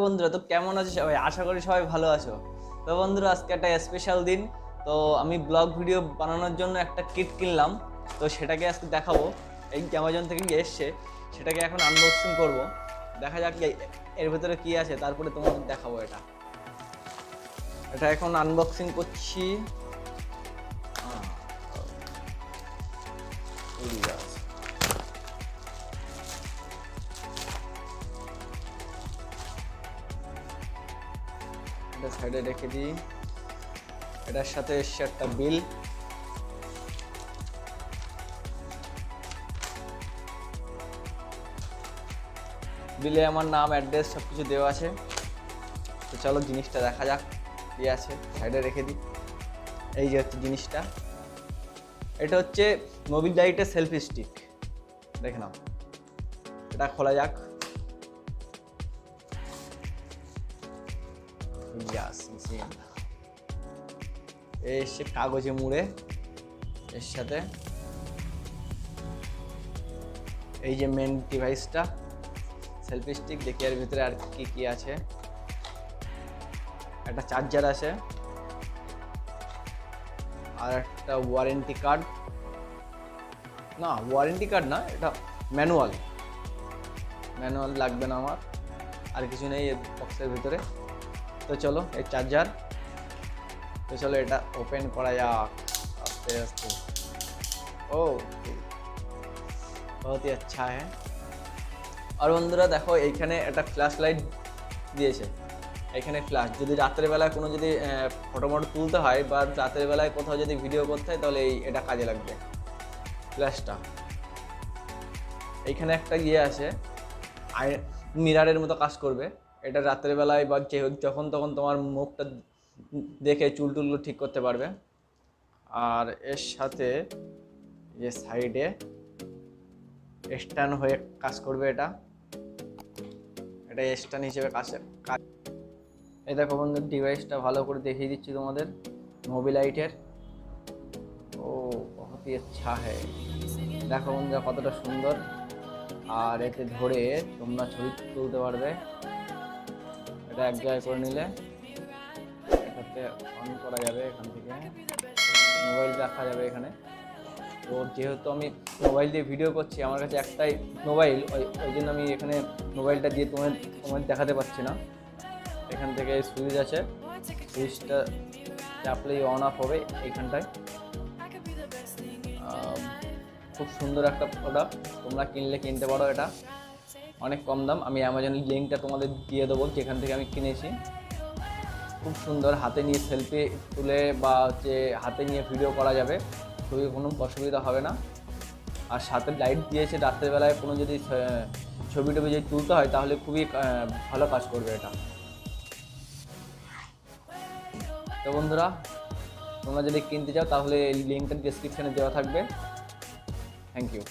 বন্ধুরা, তো কেমন আছো সবাই? আশা করি সবাই ভালো আছো। তো বন্ধুরা, আজকে একটা স্পেশাল দিন। তো আমি ব্লগ ভিডিও বানানোর জন্য একটা কিট কিনলাম। তো সেটাকে আজকে দেখাবো। এই অ্যামাজন থেকে এসছে, সেটাকে এখন আনবক্সিং করব। দেখা যাক এর ভিতরে কি আছে, তারপরে তোমাদের দেখাবো। এটা এখন আনবক্সিং করছি। এটা সাইডে রেখে দিই। এটার সাথে এসছে একটা বিল। বিলে আমার নাম, অ্যাড্রেস সব কিছু দেওয়া আছে। তো চলো জিনিসটা দেখা যাক কি আছে। সাইডে রেখে দিই। এই যে হচ্ছে জিনিসটা, এটা হচ্ছে মোবিলাইটের সেলফি স্টিক। দেখে নাও, এটা খোলা যাক। এসছে কাগজে মুড়ে এর সাথে। এই যে মেন ডিভাইসটা, সেলফি স্টিক। দেখি এর ভিতরে আর কি কি আছে। একটা চার্জার আছে, আর একটা ওয়ারেন্টি কার্ড। না, ওয়ারেন্টি কার্ড না, এটা ম্যানুয়াল লাগবে না আমার। আর কিছু নেই এই বক্সের ভিতরে। তো চলো, এই চার্জার। তো চলো এটা ওপেন করা যাক আস্তে আস্তে। ও बहुत ही अच्छा है। আর বন্ধুরা দেখো, এইখানে একটা ফ্ল্যাশ লাইট দিয়েছে। এখানে ফ্ল্যাশ, যদি রাতের বেলায় কোনো যদি ফটো তুলতে হয় বা রাতের বেলায় কোথাও যদি ভিডিও করতে হয়, তাহলে এটা কাজে লাগবে ফ্ল্যাশটা। এইখানে একটা আছে, মিরারের মতো কাজ করবে। এটা রাতের বেলায় বা যখন তখন তোমার মুখটা দেখে চুল টুলগুলো ঠিক করতে পারবে। আর এর সাথে যে সাইডে স্ট্যান্ড হয়ে কাজ করবে। এটা স্ট্যান্ড হিসেবে কাজ। এই দেখো বন্ধু, ডিভাইসটা ভালো করে দেখিয়ে দিচ্ছি তোমাদের। মোবিলাইটের। ও বহুত হি আচ্ছা হ্যায়। দেখো বন্ধুরা কতটা সুন্দর। আর এতে ধরে তোমরা ছবি তুলতে পারবে। এটা এক জায়গায় করে নিলে এটাতে অন করা যাবে। এখান থেকে মোবাইল রাখা যাবে এখানে। তো যেহেতু আমি মোবাইল দিয়ে ভিডিও করছি, আমার কাছে একটাই মোবাইল, ওই জন্য আমি এখানে মোবাইলটা দিয়ে তোমার দেখাতে পারছি না। এখান থেকে সুইচ আছে, সুইচটা চাপলেই অন অফ হবে এইখানটায়। খুব সুন্দর একটা প্রোডাক্ট, তোমরা কিনতে পারো। এটা অনেক কম দাম। আমি অ্যামাজনের লিঙ্কটা তোমাদের দিয়ে দেবো, যেখান থেকে আমি কিনেছি। খুব সুন্দর, হাতে নিয়ে সেলফি তুলে বা হাতে নিয়ে ভিডিও করা যাবে, খুবই কোনো অসুবিধা হবে না। আর সাথে লাইট দিয়েছে, রাত্রেবেলায় কোনো যদি ছবি টবি যদি তুলতে হয়, তাহলে খুবই ভালো কাজ করবে এটা। তো বন্ধুরা, তোমরা যদি কিনতে চাও তাহলে লিঙ্কটা ডেসক্রিপশনে দেওয়া থাকবে। Thank you.